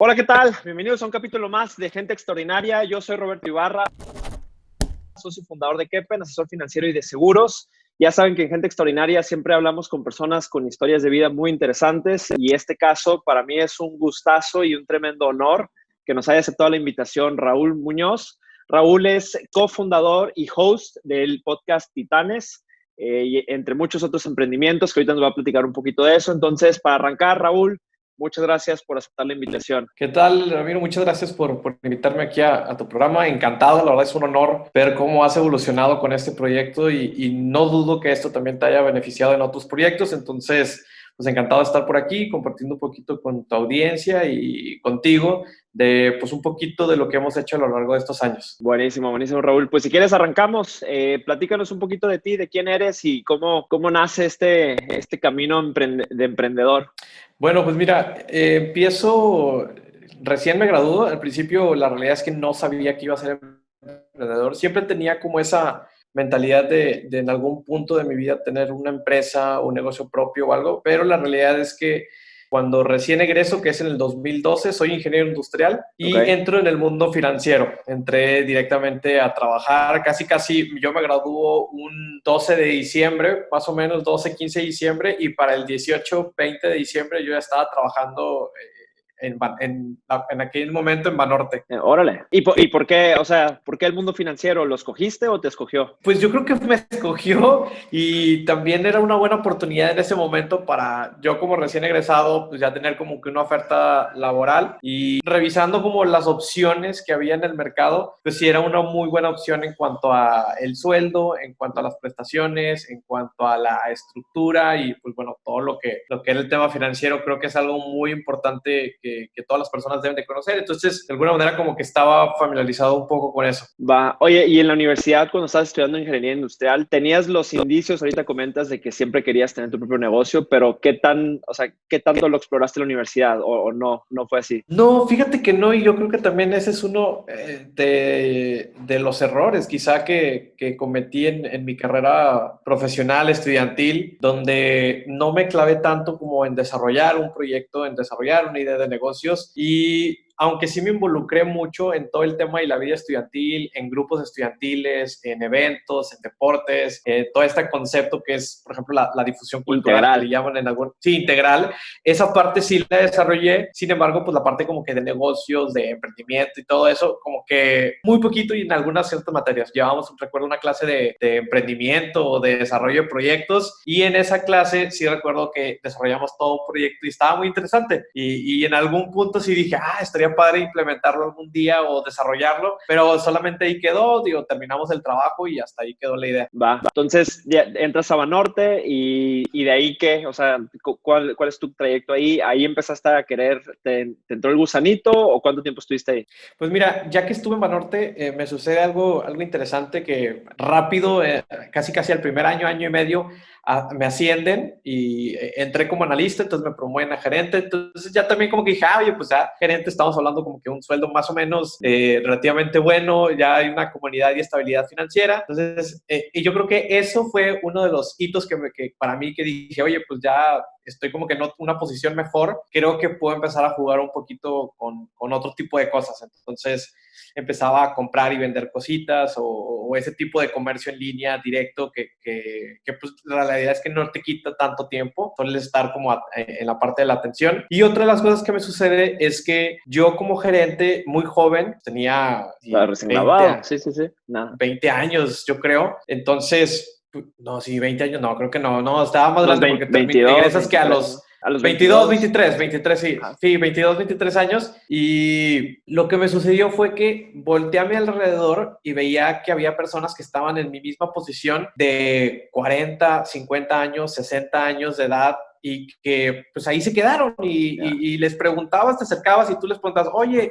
Hola, ¿qué tal? Bienvenidos a un capítulo más de Gente Extraordinaria. Yo soy Roberto Ibarra, socio fundador de Kepen, asesor financiero y de seguros. Ya saben que en Gente Extraordinaria siempre hablamos con personas con historias de vida muy interesantes y este caso para mí es un gustazo y un tremendo honor que nos haya aceptado la invitación Raúl Muñoz. Raúl es cofundador y host del podcast Titanes, y entre muchos otros emprendimientos que ahorita nos va a platicar un poquito de eso. Entonces, para arrancar, Raúl, muchas gracias por aceptar la invitación. ¿Qué tal, Ramiro? Muchas gracias por invitarme aquí a tu programa. Encantado, la verdad es un honor ver cómo has evolucionado con este proyecto y no dudo que esto también te haya beneficiado en otros proyectos. Entonces, pues encantado de estar por aquí compartiendo un poquito con tu audiencia y contigo de pues un poquito de lo que hemos hecho a lo largo de estos años. Buenísimo, buenísimo, Raúl. Pues si quieres arrancamos. Platícanos un poquito de ti, de quién eres y cómo nace este camino de emprendedor. Bueno, pues mira, empiezo, recién me graduó. Al principio la realidad es que no sabía que iba a ser emprendedor. Siempre tenía como esa mentalidad de en algún punto de mi vida tener una empresa, un negocio propio o algo, pero la realidad es que cuando recién egreso, que es en el 2012, soy ingeniero industrial Ok. y entro en el mundo financiero. Entré directamente a trabajar, casi, yo me graduó un 12 de diciembre, más o menos 12, 15 de diciembre, y para el 18, 20 de diciembre yo ya estaba trabajando en aquel momento en Banorte. Órale. ¿Y por qué, o sea, por qué el mundo financiero? ¿Lo escogiste o te escogió? Pues yo creo que me escogió y también era una buena oportunidad en ese momento para yo como recién egresado, pues ya tener como que una oferta laboral y revisando como las opciones que había en el mercado, pues sí era una muy buena opción en cuanto a el sueldo, en cuanto a las prestaciones, en cuanto a la estructura y pues bueno, todo lo que era el tema financiero creo que es algo muy importante que todas las personas deben de conocer. Entonces, de alguna manera como que estaba familiarizado un poco con eso. Va. Oye, y en la universidad, cuando estabas estudiando ingeniería industrial, tenías los indicios, ahorita comentas, de que siempre querías tener tu propio negocio, pero o sea, ¿qué tanto lo exploraste en la universidad o no fue así? No, fíjate que no, y yo creo que también ese es uno de los errores quizá que cometí en mi carrera profesional, estudiantil, donde no me clavé tanto como en desarrollar un proyecto, en desarrollar una idea de negocios y aunque sí me involucré mucho en todo el tema de la vida estudiantil, en grupos estudiantiles, en eventos, en deportes, todo este concepto que es, por ejemplo, la difusión cultural que le Integral. llaman en algún... Sí, integral. Esa parte sí la desarrollé, sin embargo, pues la parte como que de negocios, de emprendimiento y todo eso, como que muy poquito y en algunas ciertas materias. Llevábamos, recuerdo, una clase de emprendimiento o de desarrollo de proyectos y en esa clase sí recuerdo que desarrollamos todo un proyecto y estaba muy interesante. Y en algún punto sí dije, estaría padre implementarlo algún día o desarrollarlo, pero solamente ahí quedó, digo, terminamos el trabajo y hasta ahí quedó la idea. Va. Entonces, ya entras a Banorte y de ahí qué, o sea, ¿cuál es tu trayecto ahí? ¿Ahí empezaste a querer, te entró el gusanito o cuánto tiempo estuviste ahí? Pues mira, ya que estuve en Banorte, me sucede algo interesante que rápido, casi al primer año, año y medio, me ascienden y entré como analista, entonces me promueven a gerente, entonces ya también como que dije, oye, pues ya gerente, estamos hablando como que un sueldo más o menos relativamente bueno, ya hay una comunidad y estabilidad financiera, entonces, y yo creo que eso fue uno de los hitos que para mí que dije, oye, pues ya estoy como que en una posición mejor, creo que puedo empezar a jugar un poquito con otro tipo de cosas. Entonces empezaba a comprar y vender cositas o ese tipo de comercio en línea directo que pues la realidad es que no te quita tanto tiempo, sueles estar como en la parte de la atención. Y otra de las cosas que me sucede es que yo como gerente muy joven, tenía Estás recién 20, grabado. Sí, sí, sí. Nada. 20 años, yo creo. Entonces, no, sí, 20 años, no, creo que no, estaba más Unos grande porque 22, egresas que a 23, los ¿no? A los 22, 22. 23, 23, sí, Ajá. sí, 22, 23 años. Y lo que me sucedió fue que volteé a mi alrededor y veía que había personas que estaban en mi misma posición de 40, 50 años, 60 años de edad y que pues ahí se quedaron Ya. y les preguntabas, te acercabas y tú les preguntabas, oye,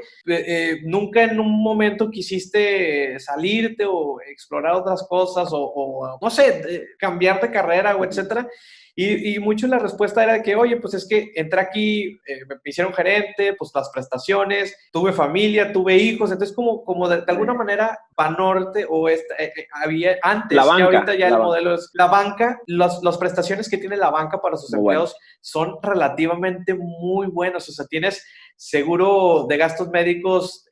nunca en un momento quisiste salirte o explorar otras cosas o no sé, cambiar de carrera o Ujú. etcétera. Y mucho la respuesta era que, oye, pues es que entré aquí, me hicieron gerente, pues las prestaciones, tuve familia, tuve hijos, entonces como de alguna Sí. manera Banorte o había La antes, ya ahorita banca, ya la el banca. modelo es la banca, las prestaciones que tiene la banca para sus Muy empleados buenas. son relativamente muy buenas, o sea, tienes seguro de gastos médicos,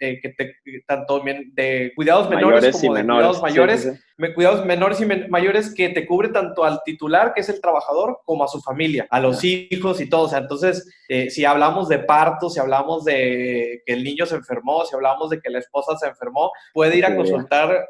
tanto de cuidados menores como de cuidados mayores, sí, sí, sí. Cuidados menores y mayores, que te cubre tanto al titular, que es el trabajador, como a su familia, a los hijos y todo. O sea, entonces, si hablamos de partos, si hablamos de que el niño se enfermó, si hablamos de que la esposa se enfermó, puede ir a consultar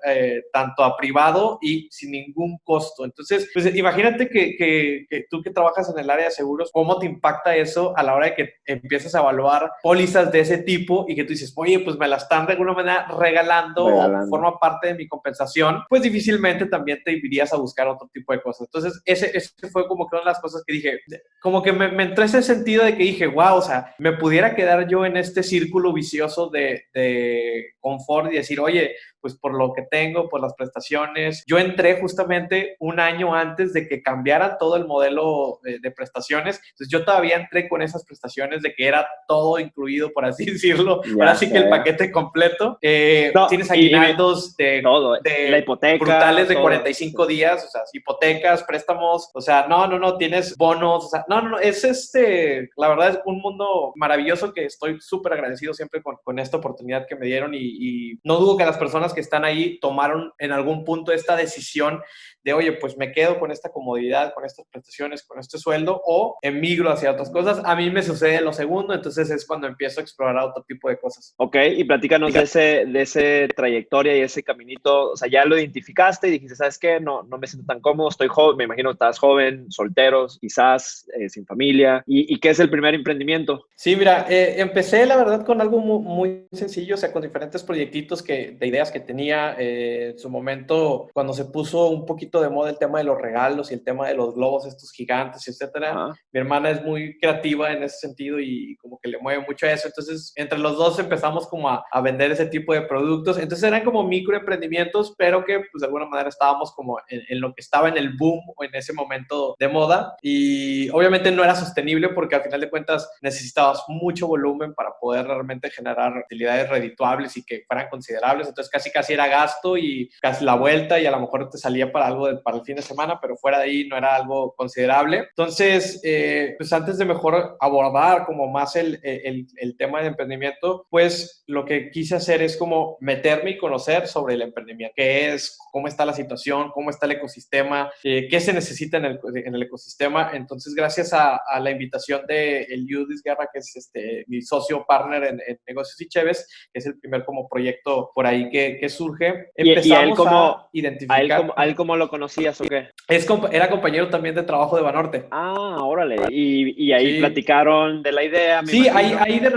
tanto a privado y sin ningún costo. Entonces, pues imagínate que tú que trabajas en el área de seguros, ¿cómo te impacta eso a la hora de que empiezas a evaluar pólizas de ese tipo y que tú dices, oye, pues me la están de alguna manera regalando. O forma parte de mi compensación? Pues difícilmente también te irías a buscar otro tipo de cosas. Entonces, ese fue como que una de las cosas que dije, como que me entró ese sentido de que dije, wow, o sea, me pudiera quedar yo en este círculo vicioso de confort y decir, oye, pues por lo que tengo, por las prestaciones. Yo entré justamente un año antes de que cambiaran todo el modelo de prestaciones, entonces yo todavía entré con esas prestaciones de que era todo incluido, por así decirlo, ahora sí que el paquete completo. Tienes aguinaldos todo, la hipoteca, brutales de todo. 45 días, o sea, hipotecas, préstamos, o sea, no, tienes bonos, o sea, no, es la verdad es un mundo maravilloso que estoy súper agradecido siempre con esta oportunidad que me dieron y no dudo que las personas que están ahí tomaron en algún punto esta decisión de, oye, pues me quedo con esta comodidad, con estas prestaciones, con este sueldo, o emigro hacia otras cosas. A mí me sucede lo segundo, entonces es cuando empiezo a explorar otro tipo de cosas. Ok, y platícanos de ese trayectoria y ese caminito. O sea, ya lo identificaste y dijiste, ¿sabes qué? No me siento tan cómodo, estoy joven, me imagino que estás joven, solteros, quizás, sin familia. ¿Y qué es el primer emprendimiento? Sí, mira, empecé la verdad con algo muy sencillo, o sea, con diferentes proyectitos de ideas que tenía en su momento, cuando se puso un poquito de moda el tema de los regalos y el tema de los globos estos gigantes, etcétera. Mi hermana es muy creativa en ese sentido y como que le mueve mucho a eso. Entonces, entre los dos empezamos como a vender ese tipo de productos. Entonces, eran como microemprendimientos, pero que pues de alguna manera estábamos como en lo que estaba en el boom o en ese momento de moda. Y obviamente no era sostenible porque al final de cuentas necesitabas mucho volumen para poder realmente generar utilidades redituables y que fueran considerables. Entonces, casi era gasto y casi la vuelta, y a lo mejor te salía para algo para el fin de semana, pero fuera de ahí no era algo considerable. Entonces, pues antes de mejor abordar como más el tema de emprendimiento, pues lo que quise hacer es como meterme y conocer sobre el emprendimiento, qué es, cómo está la situación, cómo está el ecosistema, qué se necesita en el ecosistema. Entonces, gracias a la invitación de Eliudis Guerra, que es mi socio partner en Negocios y Cheves, que es el primer como proyecto por ahí que surge, empezamos a identificar. ¿A él cómo lo conocías o qué? Era compañero también de trabajo de Banorte. Ah, órale. Y ahí platicaron de la idea, me Sí, imagino. ahí de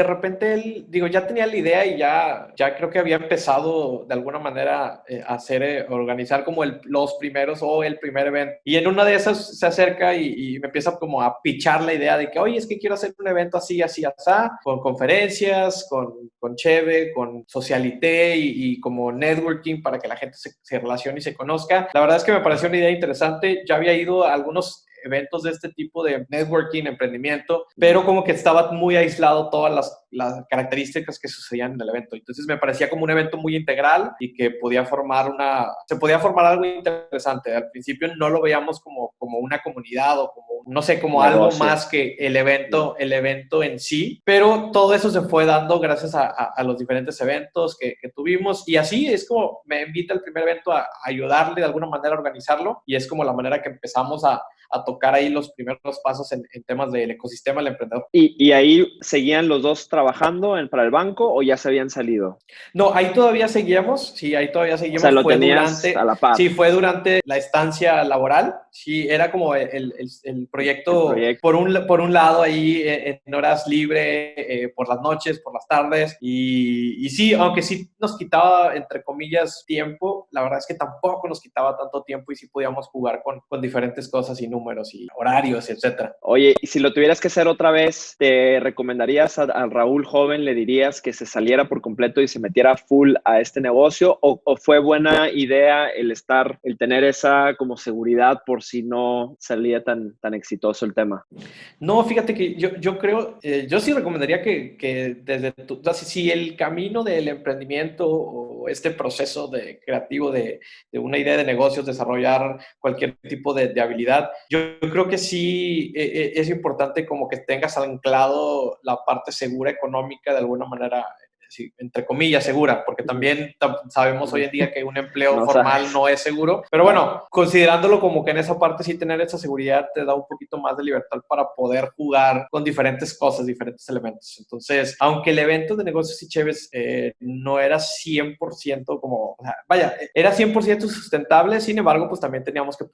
repente él, digo, ya tenía la idea y ya creo que había empezado de alguna manera a organizar como los primeros o el primer evento. Y en una de esas se acerca y me empieza como a pichar la idea de que, oye, es que quiero hacer un evento así, con conferencias, con Cheve, con Socialité y como networking para que la gente se relacione y se conozca. La verdad es que me pareció una idea interesante. Ya había ido a algunos eventos de este tipo de networking, emprendimiento, pero como que estaba muy aislado todas las características que sucedían en el evento. Entonces me parecía como un evento muy integral y que se podía formar algo interesante. Al principio no lo veíamos como una comunidad o como, no sé, como algo más que el evento en sí, pero todo eso se fue dando gracias a los diferentes eventos que tuvimos, y así es como me invita el primer evento a ayudarle de alguna manera a organizarlo, y es como la manera que empezamos a tocar ahí los primeros pasos en temas del ecosistema del emprendedor. ¿Y ahí seguían los dos trabajando para el banco o ya se habían salido? No, ahí todavía seguíamos, sí, ahí todavía seguimos. O sea, lo tenías a la par. Sí, fue durante la estancia laboral, sí, era como el proyecto, por un lado ahí en horas libre, por las noches, por las tardes, y sí, aunque sí nos quitaba, entre comillas, tiempo, la verdad es que tampoco nos quitaba tanto tiempo y sí podíamos jugar con diferentes cosas y números y horarios, etcétera. Oye, y si lo tuvieras que hacer otra vez, ¿te recomendarías al Raúl joven, le dirías que se saliera por completo y se metiera full a este negocio? ¿O fue buena idea el tener esa como seguridad por si no salía tan exitoso el tema? No, fíjate que yo creo, yo sí recomendaría que desde si el camino del emprendimiento o este proceso creativo de una idea de negocios, desarrollar cualquier tipo de habilidad, yo creo que sí es importante como que tengas anclado la parte segura económica de alguna manera, sí, entre comillas, segura, porque también sabemos hoy en día que un empleo No formal sabes. no es seguro, pero bueno, considerándolo como que en esa parte sí tener esa seguridad te da un poquito más de libertad para poder jugar con diferentes cosas, diferentes elementos. Entonces, aunque el evento de negocios y Cheves no era 100% como, o sea, vaya, era 100% sustentable, sin embargo, pues también teníamos que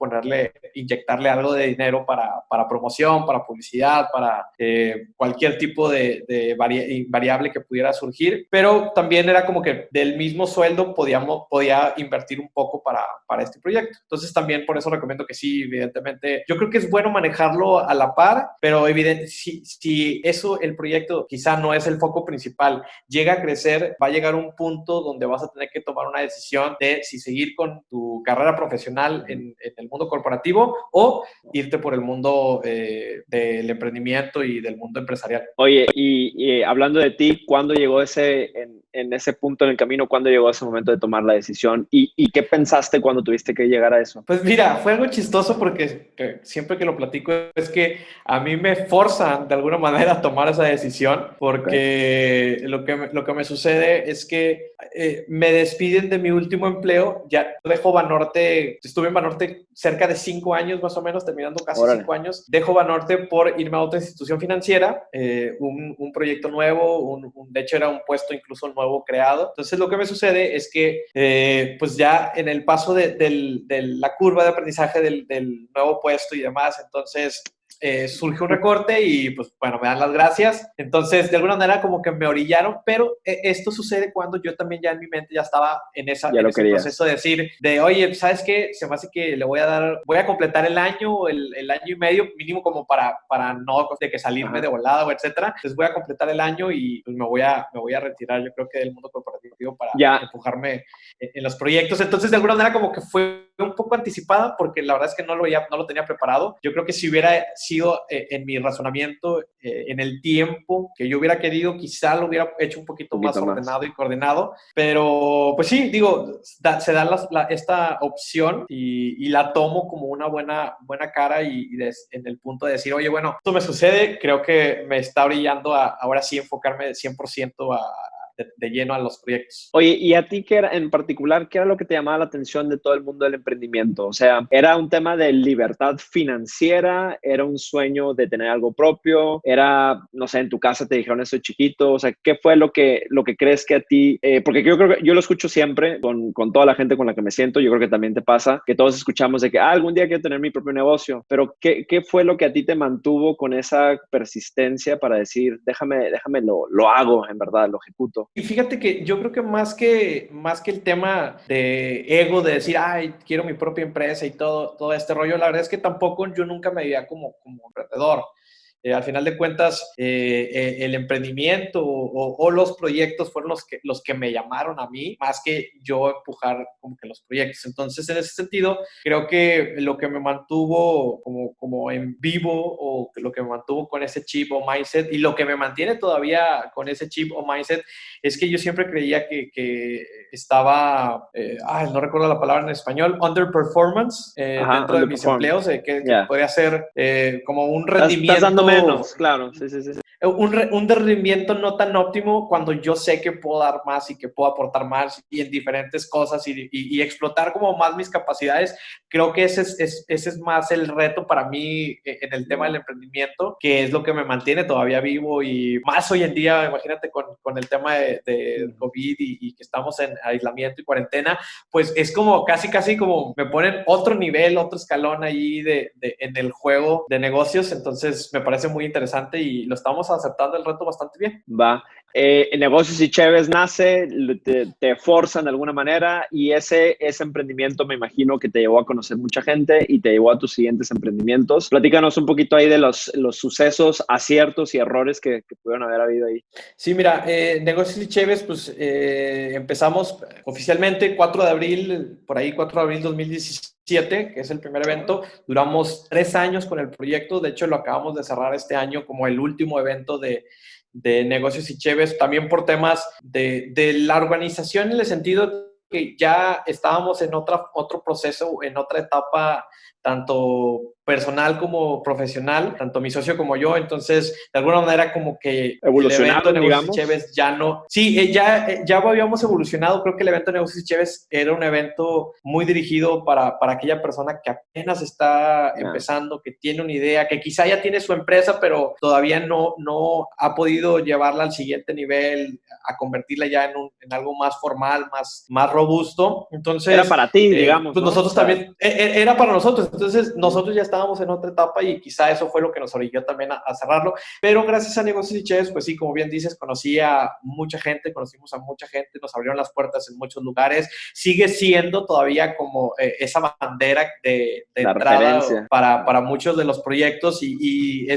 inyectarle algo de dinero para promoción, para publicidad, para cualquier tipo de variable que pudiera surgir, pero también era como que del mismo sueldo podía invertir un poco para este proyecto. Entonces también por eso recomiendo que sí, evidentemente, yo creo que es bueno manejarlo a la par, pero si eso, el proyecto quizá no es el foco principal, llega a crecer, va a llegar un punto donde vas a tener que tomar una decisión de si seguir con tu carrera profesional en el mundo corporativo o irte por el mundo del emprendimiento y del mundo empresarial. Oye, y hablando de ti, ¿cuándo llegó en ese punto en el camino, cuándo llegó ese momento de tomar la decisión? ¿Y qué pensaste cuando tuviste que llegar a eso? Pues mira, fue algo chistoso porque siempre que lo platico es que a mí me forzan de alguna manera a tomar esa decisión porque lo que me sucede es que me despiden de mi último empleo, ya dejo Banorte, estuve en Banorte cerca de 5 años más o menos, terminando casi Órale. 5 años, dejo Banorte por irme a otra institución financiera, un proyecto nuevo, de hecho era un puesto incluso nuevo creado. Entonces lo que me sucede es que pues ya en el paso de la curva de aprendizaje del nuevo puesto y demás, entonces surge un recorte y pues bueno, me dan las gracias. Entonces de alguna manera como que me orillaron, pero esto sucede cuando yo también ya en mi mente ya estaba en ese proceso de decir, oye, ¿sabes qué? Se me hace que voy a completar el año, el año y medio mínimo como para no de que salirme de volada o etcétera. Entonces voy a completar el año y pues me voy a retirar yo creo que del mundo corporativo para empujarme en los proyectos. Entonces de alguna manera como que fue un poco anticipada porque la verdad es que no lo tenía preparado. Yo creo que si hubiera sido en mi razonamiento en el tiempo que yo hubiera querido, quizá lo hubiera hecho un poquito más ordenado y coordinado, pero pues sí, digo, se da esta opción y la tomo como una buena cara y en el punto de decir, oye, bueno, esto me sucede, creo que me está brillando ahora sí enfocarme 100% de lleno a los proyectos. Oye, ¿y a ti qué era, en particular, qué era lo que te llamaba la atención de todo el mundo del emprendimiento? O sea, ¿era un tema de libertad financiera? ¿Era un sueño de tener algo propio? ¿Era, no sé, en tu casa te dijeron estoy chiquito? O sea, ¿qué fue lo que crees que a ti, porque yo creo que yo lo escucho siempre con toda la gente con la que me siento, yo creo que también te pasa, que todos escuchamos de que algún día quiero tener mi propio negocio, pero ¿qué fue lo que a ti te mantuvo con esa persistencia para decir, déjame lo hago, en verdad, lo ejecuto? Y fíjate que yo creo que más que el tema de ego, de decir, ay, quiero mi propia empresa y todo este rollo, la verdad es que tampoco yo nunca me veía como emprendedor. Al final de cuentas, el emprendimiento o los proyectos fueron los que me llamaron a mí, más que yo empujar como que los proyectos. Entonces, en ese sentido, creo que lo que me mantuvo como en vivo o lo que me mantuvo con ese chip o mindset y lo que me mantiene todavía con ese chip o mindset es que yo siempre creía que estaba, no recuerdo la palabra en español, underperformance dentro de mis empleos, que podría ser como un rendimiento. Estás dando menos, claro. Sí. Un rendimiento no tan óptimo cuando yo sé que puedo dar más y que puedo aportar más y en diferentes cosas y explotar como más mis capacidades. Creo que ese es más el reto para mí en el tema del emprendimiento, que es lo que me mantiene todavía vivo y más hoy en día, imagínate con el tema de COVID y que estamos en aislamiento y cuarentena, pues es como casi como me ponen otro nivel, otro escalón ahí en el juego de negocios. Entonces me parece muy interesante y lo estamos aceptando el reto bastante bien. Va. Negocios y Cheves nace, te forzan de alguna manera y ese emprendimiento me imagino que te llevó a conocer mucha gente y te llevó a tus siguientes emprendimientos. Platícanos un poquito ahí de los sucesos, aciertos y errores que pudieron haber habido ahí. Sí, mira, Negocios y Cheves, pues empezamos oficialmente 4 de abril, por ahí 4 de abril 2017, que es el primer evento. Duramos 3 años con el proyecto, de hecho lo acabamos de cerrar este año como el último evento de de negocios y cheves, también por temas de la organización en el sentido que ya estábamos en otro proceso, en otra etapa, tanto personal como profesional, tanto mi socio como yo. Entonces, de alguna manera, como que el evento de Negocios y Cheves ya no... Sí, ya habíamos evolucionado. Creo que el evento de Negocios y Cheves era un evento muy dirigido para aquella persona que apenas está empezando, que tiene una idea, que quizá ya tiene su empresa, pero todavía no ha podido llevarla al siguiente nivel, a convertirla ya en algo más formal, más robusto. Entonces... Era para ti, digamos, pues ¿no? nosotros también... Era para nosotros. Entonces, nosotros ya estábamos en otra etapa y quizá eso fue lo que nos orilló también a cerrarlo. Pero gracias a Negocios y Cheves, pues sí, como bien dices, conocimos a mucha gente, nos abrieron las puertas en muchos lugares. Sigue siendo todavía como esa bandera de entrada para muchos de los proyectos y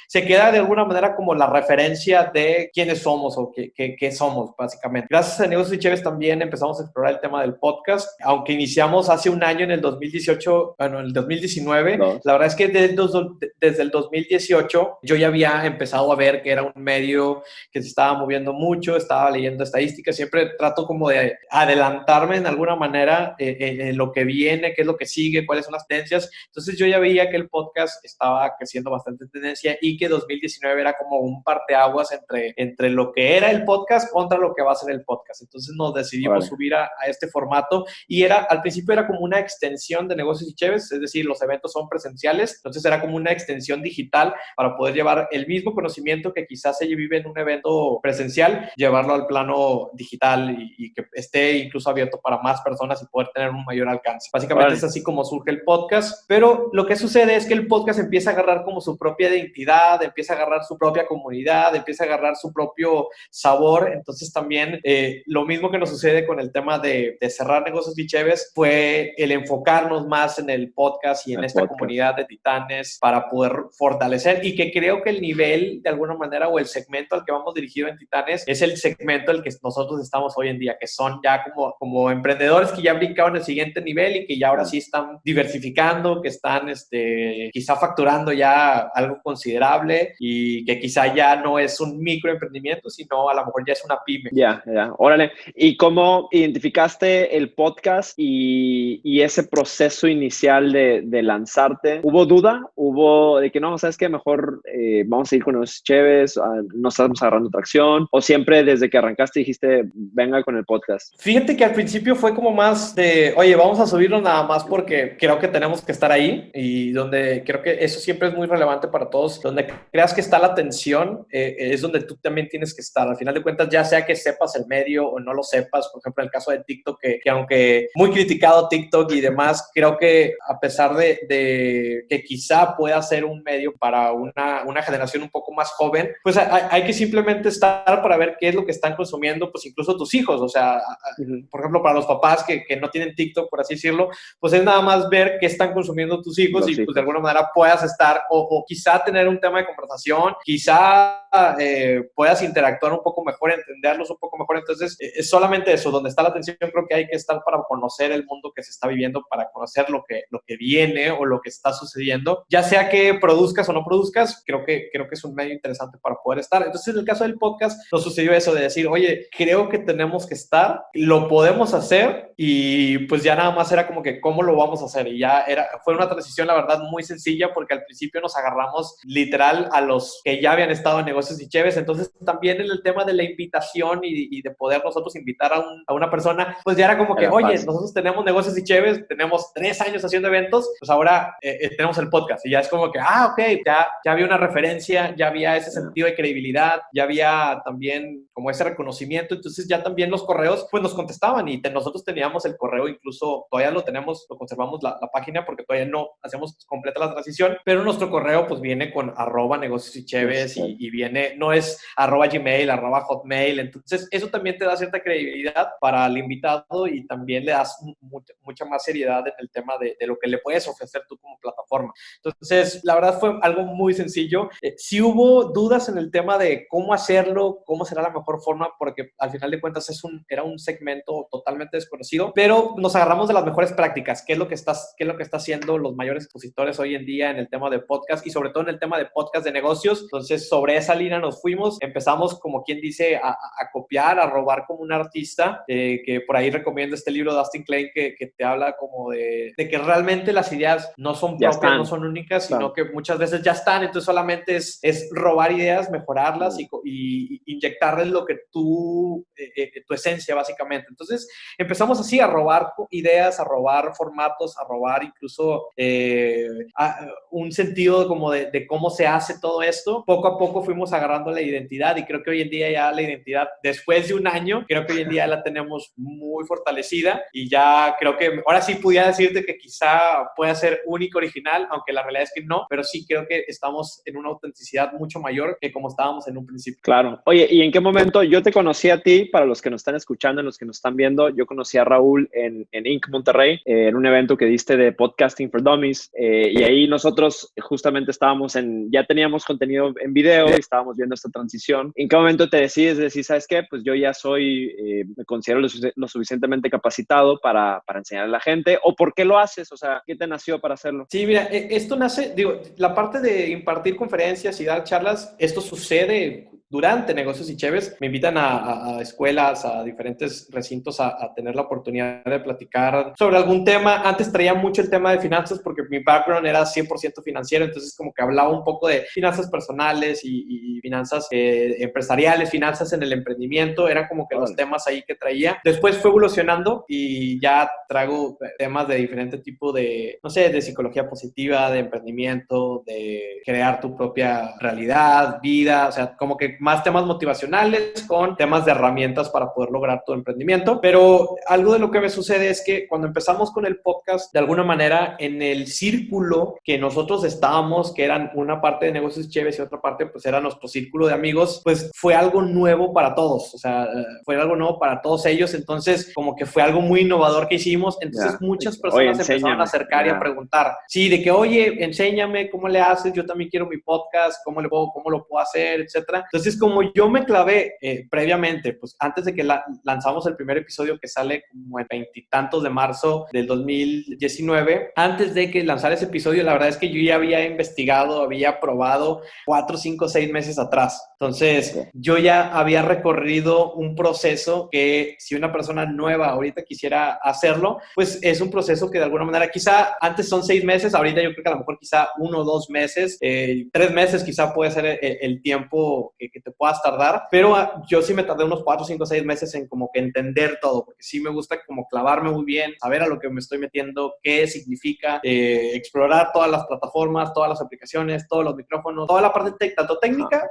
se queda de alguna manera como la referencia de quiénes somos o qué somos, básicamente. Gracias a Negocios y Cheves también empezamos a explorar el tema del podcast, aunque iniciamos hace un año en el 2018, bueno, en el 2019. La verdad es que desde el 2018 yo ya había empezado a ver que era un medio que se estaba moviendo mucho, estaba leyendo estadísticas, siempre trato como de adelantarme en alguna manera en lo que viene, qué es lo que sigue, cuáles son las tendencias. Entonces yo ya veía que el podcast estaba creciendo bastante en tendencia y que 2019 era como un parteaguas entre lo que era el podcast contra lo que va a ser el podcast. Entonces nos decidimos subir a este formato y al principio era como una extensión de Negocios y Cheves, es decir, los eventos son presenciales, entonces era como una extensión digital para poder llevar el mismo conocimiento que quizás se vive en un evento presencial, llevarlo al plano digital y que esté incluso abierto para más personas y poder tener un mayor alcance. Básicamente es así como surge el podcast, pero lo que sucede es que el podcast empieza a agarrar como su propia identidad, empieza a agarrar su propia comunidad, empieza a agarrar su propio sabor. Entonces también lo mismo que nos sucede con el tema de cerrar Negocios y Cheves fue el enfocarnos más en el podcast y en esta comunidad de titanes para poder fortalecer, y que creo que el nivel de alguna manera o el segmento al que vamos dirigido en Titanes es el segmento al que nosotros estamos hoy en día, que son ya como emprendedores que ya brincaron el siguiente nivel y que ya ahora sí están diversificando, que están quizá facturando ya algo considerable y que quizá ya no es un microemprendimiento, sino a lo mejor ya es una pyme. Ya, órale. ¿Y cómo identificaste el podcast y ese proceso inicial de lanzarte? ¿Hubo duda? ¿Hubo de que no, sabes qué, mejor vamos a ir con los Cheves, no estamos agarrando tracción? ¿O siempre desde que arrancaste dijiste, venga con el podcast? Fíjate que al principio fue como más de, oye, vamos a subirlo nada más porque creo que tenemos que estar ahí, y donde creo que eso siempre es muy relevante para todos. Donde creas que está la atención es donde tú también tienes que estar. Al final de cuentas, ya sea que sepas el medio o no lo sepas, por ejemplo, en el caso de TikTok, que aunque muy criticado TikTok y demás, creo que a pesar de que quizá pueda ser un medio para una generación un poco más joven, pues hay que simplemente estar para ver qué es lo que están consumiendo, pues incluso tus hijos. O sea, por ejemplo, para los papás que no tienen TikTok, por así decirlo, pues es nada más ver qué están consumiendo tus hijos y pues de alguna manera puedas estar o quizá tener un tema de conversación, quizá puedas interactuar un poco mejor, entenderlos un poco mejor. Entonces, es solamente eso, donde está la atención. Creo que hay que estar para conocer el mundo que se está viviendo, para conocer lo que viene o lo que está sucediendo, ya sea que produzcas o no produzcas. Creo que es un medio interesante para poder estar. Entonces, en el caso del podcast, nos sucedió eso de decir, oye, creo que tenemos que estar, lo podemos hacer, y pues ya nada más era como que, ¿cómo lo vamos a hacer? Y ya fue una transición, la verdad, muy sencilla, porque al principio nos agarramos literal a los que ya habían estado en Negocios y Cheves. Entonces, también en el tema de la invitación y de poder nosotros invitar a una persona, pues ya era como que, oye, nosotros tenemos Negocios y Cheves, tenemos 3 años haciendo eventos, pues ahora tenemos el podcast. Y ya es como que, ok, ya había una referencia, ya había ese sentido de credibilidad, ya había también como ese reconocimiento. Entonces ya también los correos pues nos contestaban, y nosotros teníamos el correo, incluso todavía lo tenemos, lo conservamos la página, porque todavía no hacemos completa la transición, pero nuestro correo pues viene con @Negocios y Cheves, y viene, no es @Gmail, @Hotmail. Entonces eso también te da cierta credibilidad para el invitado, y también le das mucha más seriedad en el tema de lo que le puedes ofrecer tú como plataforma. Entonces, la verdad fue algo muy sencillo. Sí hubo dudas en el tema de cómo hacerlo, cómo será la mejor forma, porque al final de cuentas era un segmento totalmente desconocido, pero nos agarramos de las mejores prácticas. ¿Qué es lo que está haciendo los mayores expositores hoy en día en el tema de podcast, y sobre todo en el tema de podcast de negocios? Entonces, sobre esa línea nos fuimos, empezamos como quien dice a copiar, a robar como un artista, que por ahí recomiendo este libro de Dustin Klein que te habla como de que realmente las ideas no son propias, no son únicas, sino que muchas veces ya están, entonces solamente es robar ideas, mejorarlas y inyectarles lo que tu esencia básicamente. Entonces empezamos así a robar ideas, a robar formatos, a robar incluso un sentido como de cómo se hace todo esto. Poco a poco fuimos agarrando la identidad y creo que hoy en día ya la identidad, después de un año, creo que hoy en día la tenemos muy fortalecida y ya creo que ahora sí pudiera decirte que quizá pueda ser único, original, aunque la realidad es que no, pero sí creo que estamos en una autenticidad mucho mayor que como estábamos en un principio. Claro. Oye, ¿y en qué momento yo te conocí a ti? Para los que nos están escuchando, los que nos están viendo, yo conocí a Raúl en Inc. Monterrey, en un evento que diste de Podcasting for Dummies, y ahí nosotros justamente ya teníamos contenido en video y estábamos viendo esta transición. ¿En qué momento te decides decir, sabes qué? Pues yo ya me considero lo suficientemente capacitado para enseñar a la gente, o por qué lo haces? O sea, ¿qué te nació para hacerlo? Sí, mira, esto nace, la parte de impartir conferencias y dar charlas, esto sucede durante Negocios y Cheves. Me invitan a escuelas, a diferentes recintos a tener la oportunidad de platicar sobre algún tema. Antes traía mucho el tema de finanzas porque mi background era 100% financiero, entonces como que hablaba un poco de finanzas personales y finanzas empresariales, finanzas en el emprendimiento, eran como que los temas ahí que traía. Después fue evolucionando y ya traigo temas de diferente tipo de, no sé, de psicología positiva, de emprendimiento, de crear tu propia realidad, vida, o sea, como que más temas motivacionales con temas de herramientas para poder lograr tu emprendimiento. Pero algo de lo que me sucede es que cuando empezamos con el podcast, de alguna manera en el círculo que nosotros estábamos, que eran una parte de Negocios Cheves y otra parte pues era nuestro círculo de amigos, pues fue algo nuevo para todos, o sea, fue algo nuevo para todos ellos, entonces como que fue algo muy innovador que hicimos, entonces muchas personas empezaron a acercar y a preguntar, sí, de que, oye, enséñame cómo le haces, yo también quiero mi podcast, cómo lo puedo hacer, etcétera. Entonces, como yo me clavé previamente, pues antes de que lanzamos el primer episodio que sale como el 20 y tantos de marzo del 2019, antes de que lanzara ese episodio, la verdad es que yo ya había investigado, había probado 4, 5, 6 meses atrás. Entonces, yo ya había recorrido un proceso que si una persona nueva ahorita quisiera hacerlo, pues es un proceso que de alguna manera, quizá antes son 6 meses, ahorita yo creo que a lo mejor quizá 1 o 2 meses, 3 meses quizá puede ser el tiempo que te puedas tardar, pero yo sí me tardé unos 4, 5, 6 meses en como que entender todo, porque sí me gusta como clavarme muy bien, saber a lo que me estoy metiendo, qué significa, explorar todas las plataformas, todas las aplicaciones, todos los micrófonos, toda la parte tanto técnica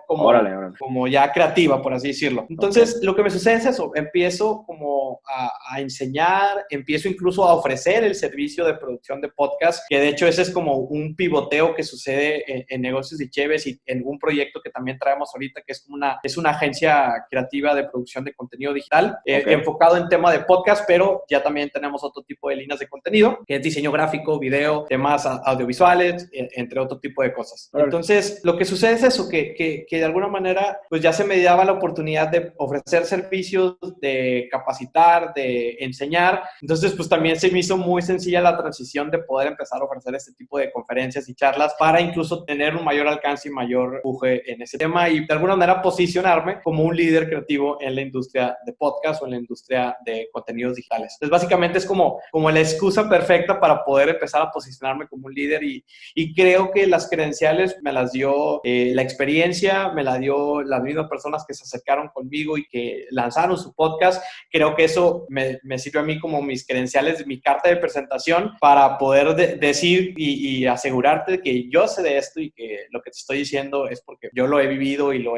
como ya creativa, por así decirlo. Entonces, lo que me sucede es eso, empiezo como a enseñar, empiezo incluso a ofrecer el servicio de producción de podcast, que de hecho ese es como un pivoteo que sucede en Negocios y Cheves y en un proyecto que también traemos ahorita, que es una agencia creativa de producción de contenido digital, enfocado en tema de podcast, pero ya también tenemos otro tipo de líneas de contenido, que es diseño gráfico, video, temas audiovisuales, entre otro tipo de cosas. Entonces, lo que sucede es eso, que de alguna manera, pues ya se me daba la oportunidad de ofrecer servicios, de capacitar, de enseñar. Entonces, pues también se me hizo muy sencilla la transición de poder empezar a ofrecer este tipo de conferencias y charlas para incluso tener un mayor alcance y mayor empuje en ese tema y de alguna manera posicionarme como un líder creativo en la industria de podcast o en la industria de contenidos digitales. Entonces, básicamente es como la excusa perfecta para poder empezar a posicionarme como un líder y creo que las credenciales me las dio la experiencia, me la dio las mismas personas que se acercaron conmigo y que lanzaron su podcast. Creo que eso me sirve a mí como mis credenciales, mi carta de presentación para poder decir y asegurarte de que yo sé de esto y que lo que te estoy diciendo es porque yo lo he vivido y lo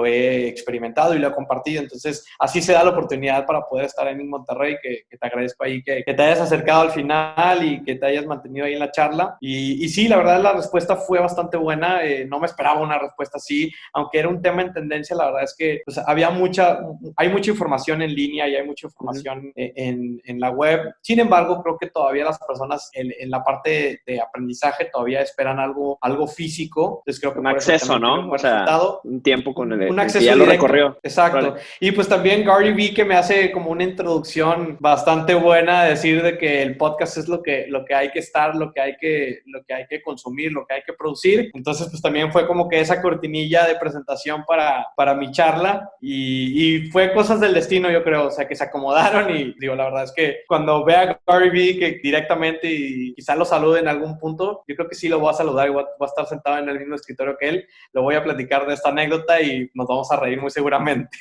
he experimentado y lo he compartido. Entonces, así se da la oportunidad para poder estar en Monterrey, que te agradezco ahí que te hayas acercado al final y que te hayas mantenido ahí en la charla. Y sí, la verdad, la respuesta fue bastante buena. No me esperaba una respuesta así, aunque era un tema en tendencia. La verdad es que pues, hay mucha información en línea y hay mucha información en la web. Sin embargo, creo que todavía las personas en la parte de aprendizaje todavía esperan algo físico. Entonces, creo que un acceso, ¿no? O sea, un tiempo tiempo con un el que acceso ya lo directo. recorrió. Exacto. Vale. Y pues también Gary Vee, que me hace como una introducción bastante buena, decir de que el podcast es lo que hay que estar, lo que hay que consumir, lo que hay que producir. Entonces, pues también fue como que esa cortinilla de presentación para mi charla y fue cosas del destino, yo creo, o sea, que se acomodaron y digo, la verdad es que cuando vea a Gary Vee que directamente y quizá lo salude en algún punto, yo creo que sí lo voy a saludar y voy a estar sentado en el mismo escritorio que él, lo voy a platicar de esta anécdota y nos vamos a reír muy seguramente.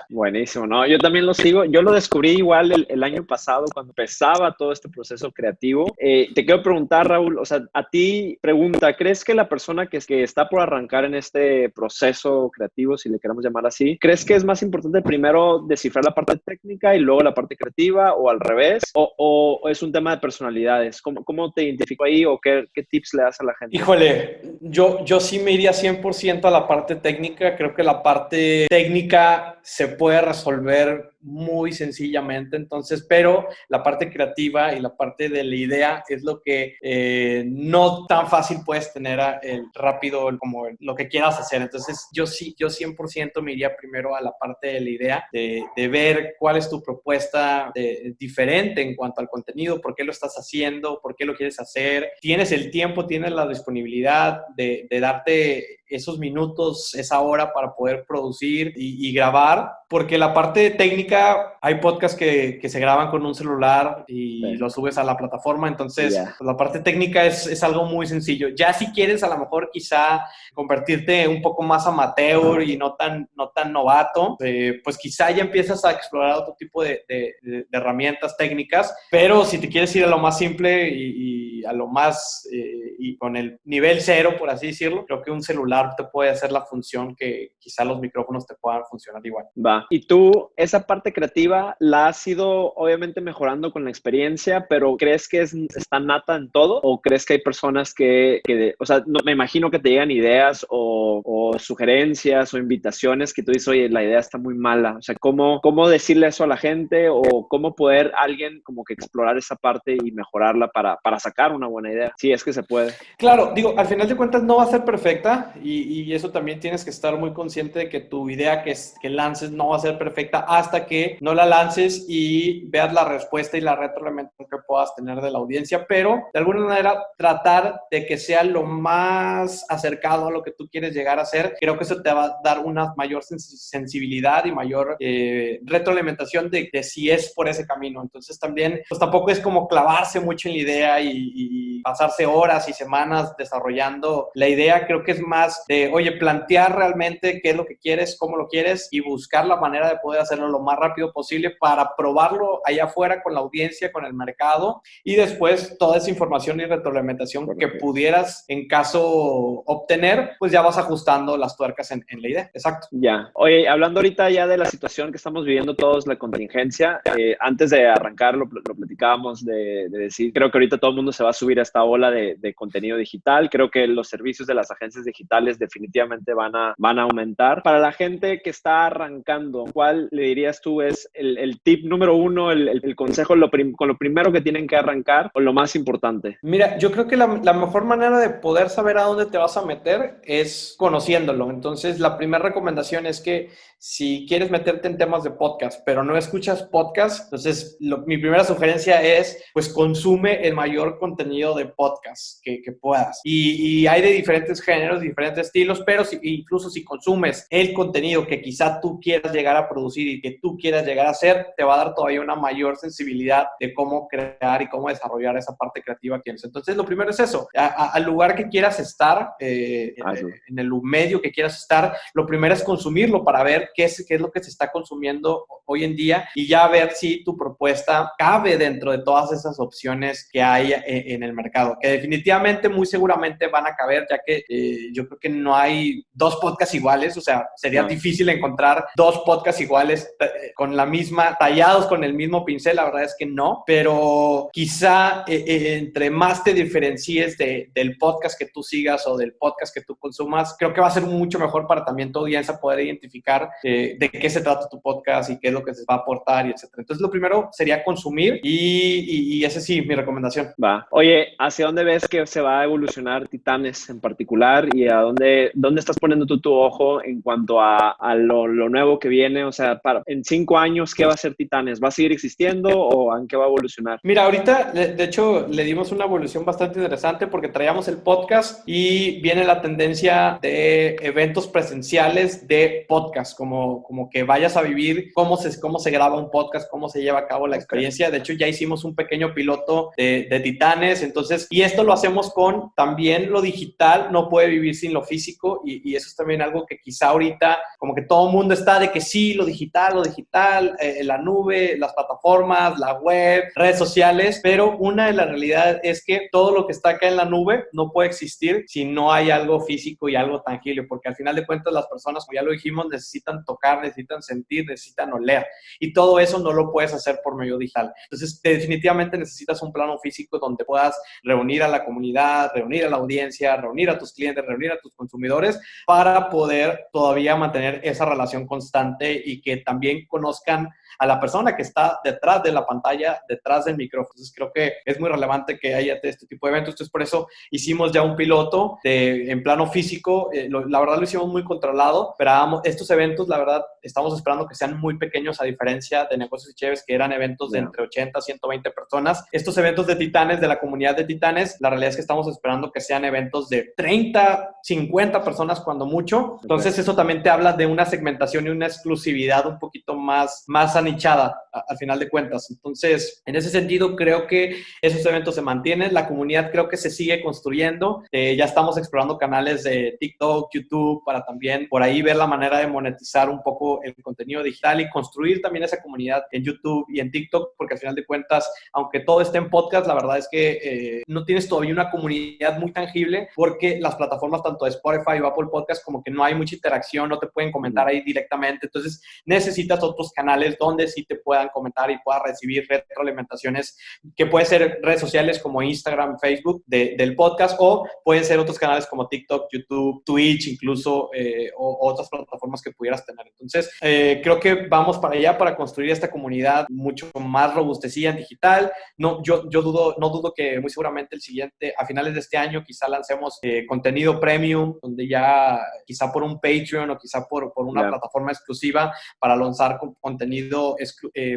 Buenísimo, ¿no? Yo también lo sigo. Yo lo descubrí igual el año pasado cuando empezaba todo este proceso creativo. Te quiero preguntar, Raúl, o sea, a ti pregunta, ¿crees que la persona que está por arrancar en este proceso creativo, si le queremos llamar así, ¿crees que es más importante primero descifrar la parte técnica y luego la parte creativa o al revés? ¿O es un tema de personalidades? ¿Cómo te identifico ahí o qué tips le das a la gente? Híjole, yo sí me iría 100% a la parte técnica. Creo que la parte técnica se puede resolver muy sencillamente, entonces, pero la parte creativa y la parte de la idea es lo que no tan fácil puedes tener rápido como lo que quieras hacer. Entonces, yo 100% me iría primero a la parte de la idea, de ver cuál es tu propuesta diferente en cuanto al contenido, por qué lo estás haciendo, por qué lo quieres hacer. Tienes el tiempo, tienes la disponibilidad de darte esos minutos, esa hora para poder producir y grabar, porque la parte técnica, hay podcasts que se graban con un celular y Sí. lo subes a la plataforma, entonces Yeah. pues, la parte técnica es algo muy sencillo. Ya si quieres a lo mejor quizá convertirte un poco más amateur y no tan novato, pues quizá ya empiezas a explorar otro tipo de herramientas técnicas, pero si te quieres ir a lo más simple y a lo más y con el nivel cero, por así decirlo, creo que un celular te puede hacer la función que quizá los micrófonos te puedan funcionar igual. Va. Y tú, esa parte creativa la has ido obviamente mejorando con la experiencia, pero ¿crees que está nata en todo? ¿O crees que hay personas o sea, no, me imagino que te llegan ideas o sugerencias o invitaciones que tú dices, oye, la idea está muy mala? O sea, ¿cómo decirle eso a la gente o cómo poder alguien como que explorar esa parte y mejorarla para sacar una buena idea? Sí, es que se puede. Claro, digo, al final de cuentas no va a ser perfecta y eso también tienes que estar muy consciente de que tu idea que lances no va a ser perfecta hasta que no la lances y veas la respuesta y la retroalimentación que puedas tener de la audiencia, pero de alguna manera tratar de que sea lo más acercado a lo que tú quieres llegar a hacer. Creo que eso te va a dar una mayor sensibilidad y mayor retroalimentación de si es por ese camino. Entonces también, pues tampoco es como clavarse mucho en la idea y pasarse horas y semanas desarrollando la idea. Creo que es más de, oye, plantear realmente qué es lo que quieres, cómo lo quieres y buscar la manera de poder hacerlo lo más rápido posible para probarlo allá afuera con la audiencia, con el mercado y después toda esa información y retroalimentación que pudieras en caso obtener, pues ya vas ajustando las tuercas en la idea. Exacto. Ya. Oye, hablando ahorita ya de la situación que estamos viviendo todos, la contingencia, antes de arrancar lo platicábamos de decir, creo que ahorita todo el mundo se va a subir a esta ola de contenido digital. Creo que los servicios de las agencias digitales definitivamente van a aumentar. Para la gente que está arrancando, ¿cuál le dirías tú es el tip número uno, el consejo con lo primero que tienen que arrancar o lo más importante? Mira, yo creo que la mejor manera de poder saber a dónde te vas a meter es conociéndolo. Entonces, la primera recomendación es que si quieres meterte en temas de podcast, pero no escuchas podcast, entonces mi primera sugerencia es, pues, consume el mayor contenido de podcast que puedas. Y hay de diferentes géneros, diferentes estilos, pero incluso si consumes el contenido que quizá tú quieras llegar a producir y que tú quieras llegar a hacer, te va a dar todavía una mayor sensibilidad de cómo crear y cómo desarrollar esa parte creativa que tienes. Entonces, lo primero es eso, al lugar que quieras estar, en el medio que quieras estar, lo primero es consumirlo para ver qué es lo que se está consumiendo hoy en día y ya ver si tu propuesta cabe dentro de todas esas opciones que hay en el mercado, que definitivamente, muy seguramente van a caber, ya que yo creo que no hay dos podcasts iguales, o sea, sería difícil encontrar dos podcasts iguales, tallados con el mismo pincel, la verdad es que no, pero quizá entre más te diferencies del podcast que tú sigas o del podcast que tú consumas, creo que va a ser mucho mejor para también tu audiencia poder identificar de qué se trata tu podcast y qué es lo que se va a aportar y etcétera. Entonces, lo primero sería consumir y esa sí, mi recomendación. Va. Oye, ¿hacia dónde ves que se va a evolucionar Titanes en particular y a dónde estás poniendo tú tu ojo en cuanto a lo nuevo que viene? O sea, en 5 años, ¿qué va a ser Titanes? ¿Va a seguir existiendo o en qué va a evolucionar? Mira, ahorita, de hecho, le dimos una evolución bastante interesante porque traíamos el podcast y viene la tendencia de eventos presenciales de podcast, como que vayas a vivir cómo se graba un podcast, cómo se lleva a cabo la experiencia. De hecho, ya hicimos un pequeño piloto de Titanes, entonces, y esto lo hacemos con también lo digital, no puede vivir sin lo físico y eso es también algo que quizá ahorita como que todo el mundo está de que sí, lo digital, la nube, las plataformas, la web, redes sociales, pero una de las realidades es que todo lo que está acá en la nube no puede existir si no hay algo físico y algo tangible, porque al final de cuentas las personas, como ya lo dijimos, necesitan tocar, necesitan sentir, necesitan oler y todo eso no lo puedes hacer por medio digital. Entonces, definitivamente necesitas un plano físico donde puedas reunir a la comunidad, reunir a la audiencia, reunir a tus clientes, reunir a tus consumidores para poder todavía mantener esa relación constante y que también conozcan a la persona que está detrás de la pantalla, detrás del micrófono. Entonces, creo que es muy relevante que haya este tipo de eventos. Entonces, por eso hicimos ya un piloto en plano físico. La verdad, lo hicimos muy controlado, pero estos eventos, la verdad, estamos esperando que sean muy pequeños, a diferencia de Negocios y Cheves, que eran eventos de entre 80 a 120 personas. Estos eventos de Titanes, de la comunidad de Titanes, la realidad es que estamos esperando que sean eventos de 30, 50 personas cuando mucho. Entonces, eso también te habla de una segmentación y una exclusividad un poquito más anichada al final de cuentas. Entonces, en ese sentido, creo que esos eventos se mantienen. La comunidad creo que se sigue construyendo. Ya estamos explorando canales de TikTok, YouTube, para también por ahí ver la manera de monetizar un poco el contenido digital y construir también esa comunidad en YouTube y en TikTok, porque al final de cuentas, aunque todo esté en podcast, la verdad es que no tienes todavía una comunidad muy tangible, porque las plataformas tanto de Spotify o Apple Podcast como que no hay mucha interacción, no te pueden comentar ahí directamente. Entonces, necesitas otros canales donde sí te puedan comentar y puedas recibir retroalimentaciones, que pueden ser redes sociales como Instagram, Facebook del podcast, o pueden ser otros canales como TikTok, YouTube, Twitch, incluso, o otras plataformas que pudieras tener. Entonces, creo que vamos para allá para construir esta comunidad mucho más robustecida en digital. No dudo que muy seguramente a finales de este año quizá lancemos contenido premium, donde ya quizá por un Patreon o quizá por una plataforma exclusiva para lanzar contenido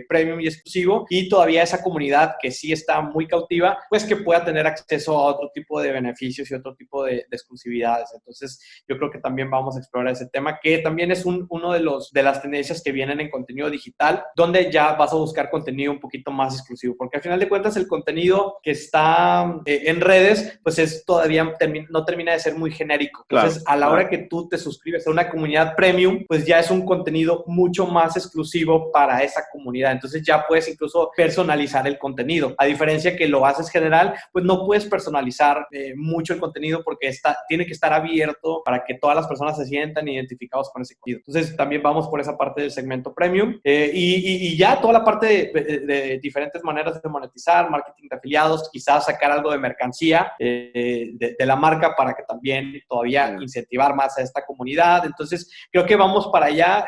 premium y exclusivo, y todavía esa comunidad que sí está muy cautiva, pues que pueda tener acceso a otro tipo de beneficios y otro tipo de exclusividades. Entonces, yo creo que también vamos a explorar ese tema, que también es uno de las tendencias que vienen en contenido digital, donde ya vas a buscar contenido un poquito más exclusivo, porque al final de cuentas el contenido que está en redes, pues todavía no termina de ser muy genérico. Entonces, a la hora que tú te suscribes a una comunidad premium, pues ya es un contenido mucho más exclusivo para esa comunidad. Entonces ya puedes incluso personalizar el contenido. A diferencia que lo haces general, pues no puedes personalizar mucho el contenido, porque tiene que estar abierto para que todas las personas se sientan identificados con ese contenido. Entonces también vamos por esa parte del segmento premium y ya toda la parte de diferentes maneras de monetizar, marketing de afiliados, quizás sacar algo de mercancía de la marca para que también todavía incentivar más a esta comunidad. Entonces creo que vamos para allá.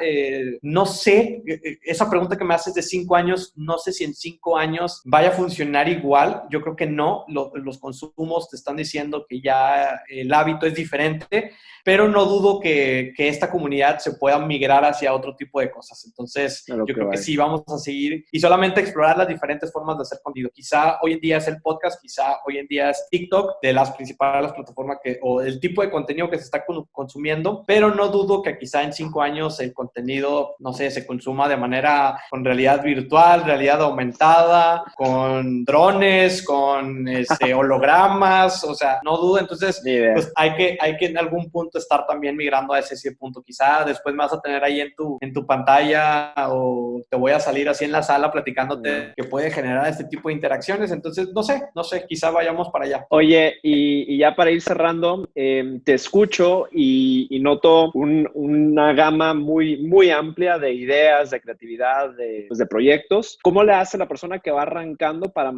No sé, esa pregunta que me haces de 5 años, no sé si en 5 años vaya a funcionar igual. Yo creo que no. Los consumos te están diciendo que ya el hábito es diferente, pero no dudo que esta comunidad se pueda migrar hacia otro tipo de cosas. Entonces, yo creo que sí vamos a seguir y solamente explorar las diferentes formas de hacer contenido. Quizá hoy en día es el podcast, quizá hoy en día es TikTok, de las principales plataformas o el tipo de contenido que se está consumiendo, pero no dudo que quizá en 5 años el contenido, no sé, se consuma de manera con realidad virtual, realidad aumentada, con drones, con hologramas, o sea, no dudo. Entonces, pues hay que en algún punto estar también migrando a ese punto. Quizá después me vas a tener ahí en tu pantalla, o te voy a salir así en la sala platicándote, que puede generar este tipo de interacciones. Entonces, no sé, quizá vayamos para allá. Oye, y ya para ir cerrando, te escucho y noto una gama muy muy amplia de ideas, de creatividad, de proyectos. ¿Cómo le hace la persona que va arrancando para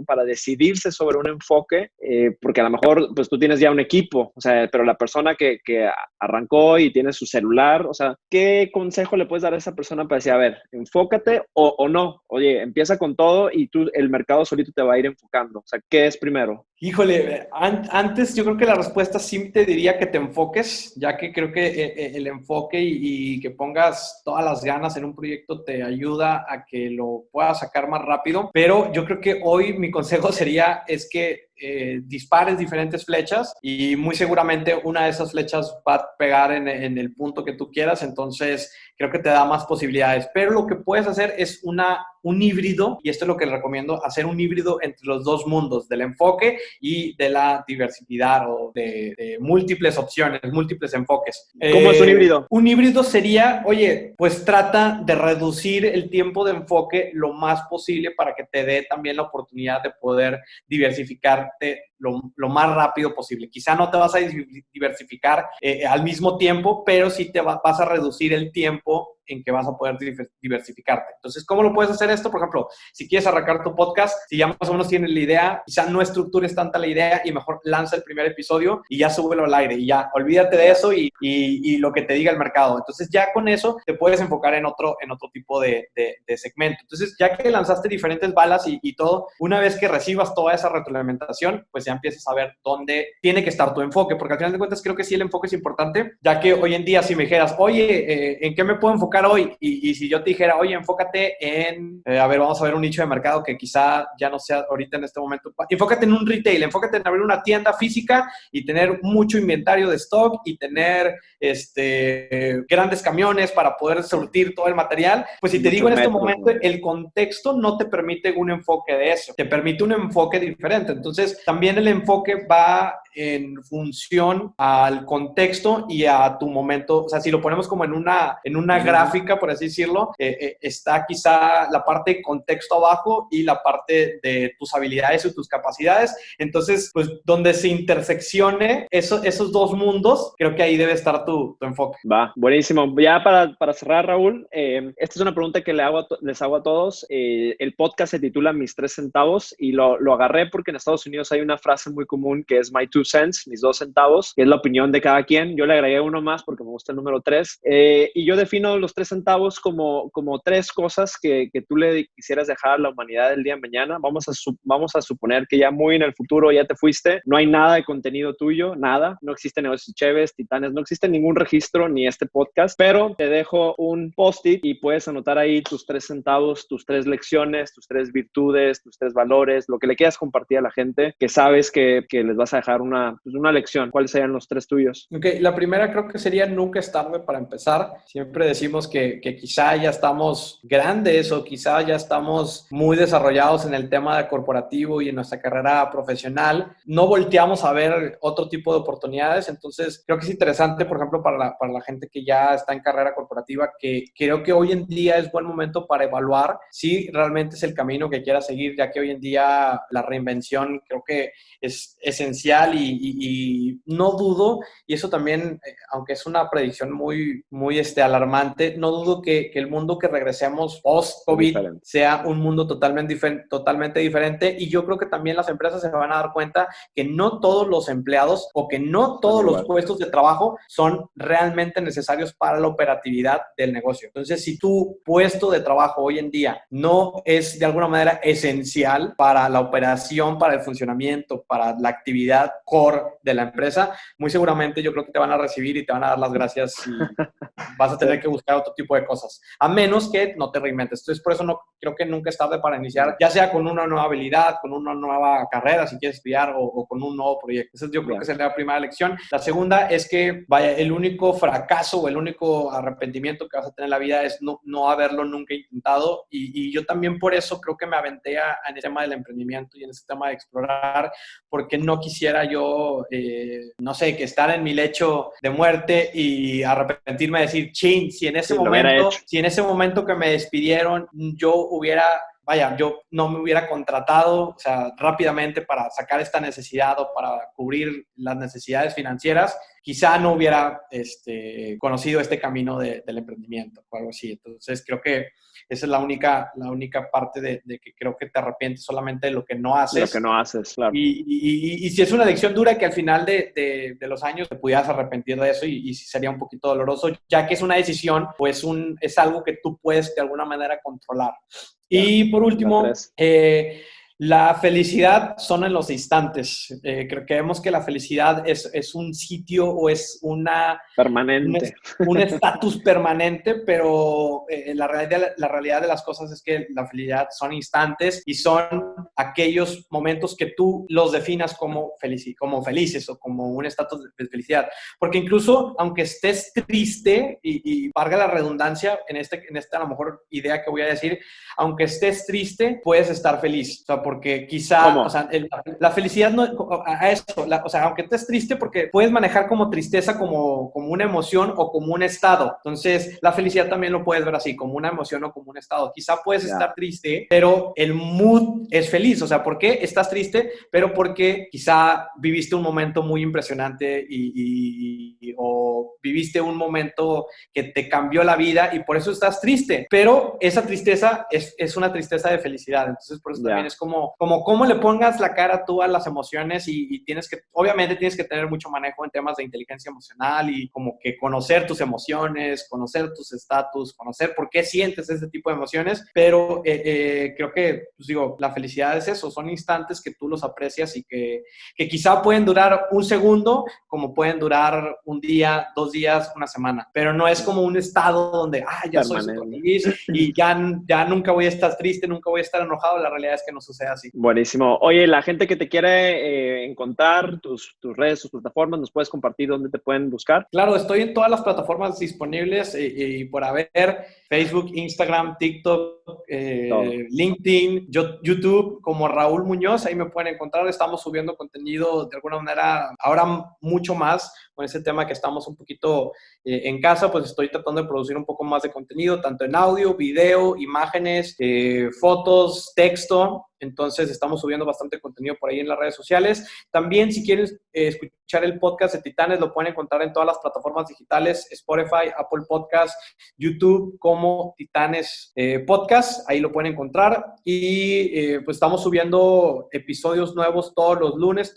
para decidirse sobre un enfoque? Porque a lo mejor pues tú tienes ya un equipo, o sea, pero la persona que arrancó y tiene su celular, o sea, ¿qué consejo le puedes dar a esa persona para decir, a ver, enfócate o no? Oye, empieza con todo y el mercado solito te va a ir enfocando. O sea, ¿qué es primero? Híjole, antes yo creo que la respuesta sí te diría que te enfoques, ya que creo que el enfoque y que pongas todas las ganas en un proyecto te ayuda a que lo puedas sacar más rápido. Pero yo creo que hoy mi consejo sería es que dispares diferentes flechas y muy seguramente una de esas flechas va a pegar en el punto que tú quieras, entonces creo que te da más posibilidades. Pero lo que puedes hacer es un híbrido, y esto es lo que les recomiendo, hacer un híbrido entre los dos mundos, del enfoque y de la diversidad o de múltiples opciones, múltiples enfoques. ¿Cómo es un híbrido? Un híbrido sería, oye, pues trata de reducir el tiempo de enfoque lo más posible para que te dé también la oportunidad de poder diversificarte lo más rápido posible. Quizá no te vas a diversificar al mismo tiempo, pero sí vas a reducir el tiempo en que vas a poder diversificarte. Entonces, ¿cómo lo puedes hacer esto? Por ejemplo, si quieres arrancar tu podcast, si ya más o menos tienes la idea, quizá no estructures tanta la idea y mejor lanza el primer episodio y ya súbelo al aire y ya, olvídate de eso y lo que te diga el mercado. Entonces, ya con eso te puedes enfocar en otro tipo de segmento. Entonces, ya que lanzaste diferentes balas y todo, una vez que recibas toda esa retroalimentación, pues ya empiezas a ver dónde tiene que estar tu enfoque, porque al final de cuentas creo que sí el enfoque es importante, ya que hoy en día si me dijeras, oye, ¿en qué me puedo enfocar hoy? Y si yo te dijera, oye, enfócate en, a ver, vamos a ver un nicho de mercado que quizá ya no sea ahorita en este momento, enfócate en un retail, enfócate en abrir una tienda física y tener mucho inventario de stock y tener grandes camiones para poder surtir todo el material, pues si te digo en este momento, el contexto no te permite un enfoque de eso, te permite un enfoque diferente. Entonces, también el enfoque va en función al contexto y a tu momento. O sea, si lo ponemos como en una gráfica, por así decirlo, está quizá la parte de contexto abajo y la parte de tus habilidades y tus capacidades. Entonces, pues, donde se interseccione esos dos mundos, creo que ahí debe estar tu enfoque. Va, buenísimo. Ya para cerrar, Raúl, esta es una pregunta que les hago a todos. El podcast se titula Mis 3 centavos y lo agarré porque en Estados Unidos hay una frase muy común que es my 2 cents, mis 2 centavos, que es la opinión de cada quien. Yo le agregué uno más porque me gusta el número 3. Y yo defino los 3 centavos como 3 cosas que tú le quisieras dejar a la humanidad el día de mañana. Vamos a suponer que ya muy en el futuro ya te fuiste, no hay nada de contenido tuyo, nada, no existe Negocios Chévez, Titanes, no existe ningún registro ni este podcast, pero te dejo un post-it y puedes anotar ahí tus 3 centavos, tus 3 lecciones, tus 3 virtudes, tus 3 valores, lo que le quieras compartir a la gente, que sabes que les vas a dejar una lección. ¿Cuáles serían los 3 tuyos? Ok, la primera creo que sería nunca es tarde para empezar. Siempre decimos que quizá ya estamos grandes o quizá ya estamos muy desarrollados en el tema de corporativo y en nuestra carrera profesional. No volteamos a ver otro tipo de oportunidades. Entonces, creo que es interesante, por ejemplo, para la gente que ya está en carrera corporativa, que creo que hoy en día es buen momento para evaluar si realmente es el camino que quieras seguir, ya que hoy en día la reinvención creo que es esencial y no dudo, y eso también, aunque es una predicción muy, muy alarmante, no dudo que el mundo que regresemos post-COVID sea un mundo totalmente diferente, y yo creo que también las empresas se van a dar cuenta que no todos los empleados o que no todos los puestos de trabajo son realmente necesarios para la operatividad del negocio. Entonces, si tu puesto de trabajo hoy en día no es de alguna manera esencial para la operación, para el funcionamiento, para la actividad core de la empresa, muy seguramente yo creo que te van a recibir y te van a dar las gracias y vas a tener que buscar otro tipo de cosas, a menos que no te reinventes. Entonces, por eso no creo que nunca es tarde para iniciar, ya sea con una nueva habilidad, con una nueva carrera, si quieres estudiar, o con un nuevo proyecto. Entonces, yo creo que sería la primera lección. La segunda es que, vaya, el único fracaso o el único arrepentimiento que vas a tener en la vida es no haberlo nunca intentado, y yo también por eso creo que me aventé en el tema del emprendimiento y en ese tema de explorar, porque no quisiera yo, no sé, que estar en mi lecho de muerte y arrepentirme de decir, chin, si en ese momento que me despidieron yo no me hubiera contratado, o sea, rápidamente para sacar esta necesidad o para cubrir las necesidades financieras, quizá no hubiera conocido este camino del emprendimiento o algo así. Entonces, creo que esa es la única parte de que creo que te arrepientes solamente de lo que no haces. De lo que no haces, claro. Y si es una lección dura que al final de los años te pudieras arrepentir de eso y sí sería un poquito doloroso, ya que es una decisión, pues es algo que tú puedes de alguna manera controlar. Y por último, la felicidad son en los instantes. Creemos que la felicidad es un sitio o es permanente. Un estatus permanente, pero la realidad de las cosas es que la felicidad son instantes y son aquellos momentos que tú los definas como felices o como un estatus de felicidad. Porque incluso aunque estés triste, y valga la redundancia en esta a lo mejor idea que voy a decir, aunque estés triste, puedes estar feliz. O sea, porque quizá, o sea, la felicidad no, a eso, o sea, aunque estés triste, porque puedes manejar como tristeza como una emoción o como un estado. Entonces, la felicidad también lo puedes ver así, como una emoción o como un estado. Quizá puedes estar triste, pero el mood es feliz. O sea, ¿por qué estás triste? Pero porque quizá viviste un momento muy impresionante o viviste un momento que te cambió la vida y por eso estás triste. Pero esa tristeza es una tristeza de felicidad. Entonces, por eso también es como cómo le pongas la cara tú a las emociones y obviamente tienes que tener mucho manejo en temas de inteligencia emocional y como que conocer tus emociones, conocer tus estatus, conocer por qué sientes ese tipo de emociones, pero creo que, pues digo, la felicidad es eso, son instantes que tú los aprecias y que quizá pueden durar un segundo, como pueden durar un día, 2 días, una semana, pero no es como un estado donde, ya soy súper feliz y ya nunca voy a estar triste, nunca voy a estar enojado. La realidad es que no sucede así. Buenísimo. Oye, la gente que te quiere encontrar, tus redes, tus plataformas, ¿nos puedes compartir dónde te pueden buscar? Claro, estoy en todas las plataformas disponibles y por haber Facebook, Instagram, TikTok, LinkedIn, YouTube, como Raúl Muñoz, ahí me pueden encontrar. Estamos subiendo contenido de alguna manera, ahora mucho más con ese tema que estamos un poquito en casa, pues estoy tratando de producir un poco más de contenido, tanto en audio, video, imágenes, fotos, texto. Entonces estamos subiendo bastante contenido por ahí en las redes sociales. También si quieres escuchar el podcast de Titanes, lo pueden encontrar en todas las plataformas digitales, Spotify, Apple Podcast, YouTube, como Titanes Podcast, ahí lo pueden encontrar. Y pues estamos subiendo episodios nuevos todos los lunes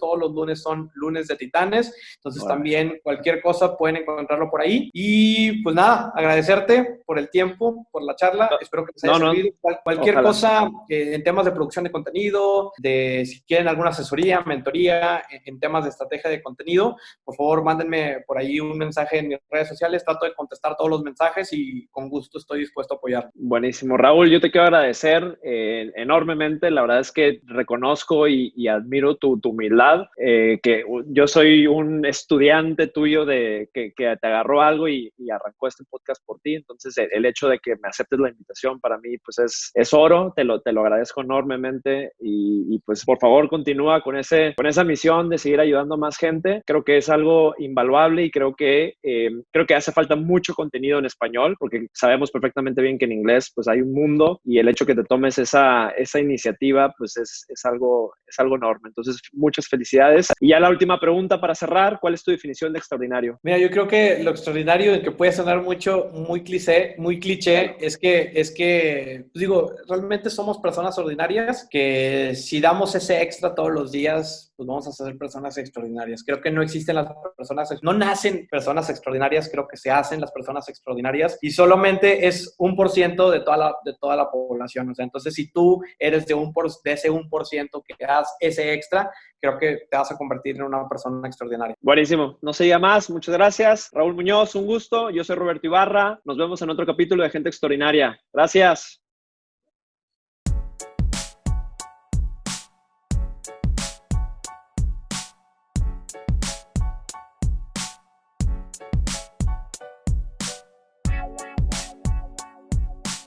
son lunes de Titanes. Entonces también cualquier cosa pueden encontrarlo por ahí. Y pues nada, agradecerte por el tiempo, por la charla. Espero que les haya servido. Cualquier cosa en temas de producción de contenido, si quieren alguna asesoría, mentoría en temas de estrategia de contenido, por favor mándenme por ahí un mensaje en mis redes sociales. Trato de contestar todos los mensajes y con gusto estoy dispuesto a apoyar. Buenísimo. Raúl, yo te quiero agradecer enormemente. La verdad es que reconozco y admiro tu humildad, que yo soy un estudiante tuyo que te agarró algo y arrancó este podcast por ti. Entonces, el hecho de que me aceptes la invitación para mí pues es oro. Te lo agradezco enormemente y pues por favor continúa con esa misión de seguir ayudando a más gente. Creo que es algo invaluable y creo que hace falta mucho contenido en español, porque sabemos perfectamente bien que en inglés pues hay un mundo, y el hecho que te tomes esa iniciativa pues es algo enorme. Entonces, muchas felicidades. Y ya la última pregunta para cerrar: ¿cuál es tu definición de extraordinario? Mira, yo creo que lo extraordinario, en que puede sonar muy cliché, es que pues digo, realmente somos personas ordinarias que si damos ese extra todos los días, pues vamos a ser personas extraordinarias. Creo que no existen no nacen personas extraordinarias, creo que se hacen las personas extraordinarias, y solamente es 1% de toda la población. O sea, entonces si tú eres de ese 1% que das ese extra, creo que te vas a convertir en una persona extraordinaria. Buenísimo. No se diga más. Muchas gracias. Raúl Muñoz, un gusto. Yo soy Roberto Ibarra. Nos vemos en otro capítulo de Gente Extraordinaria. Gracias.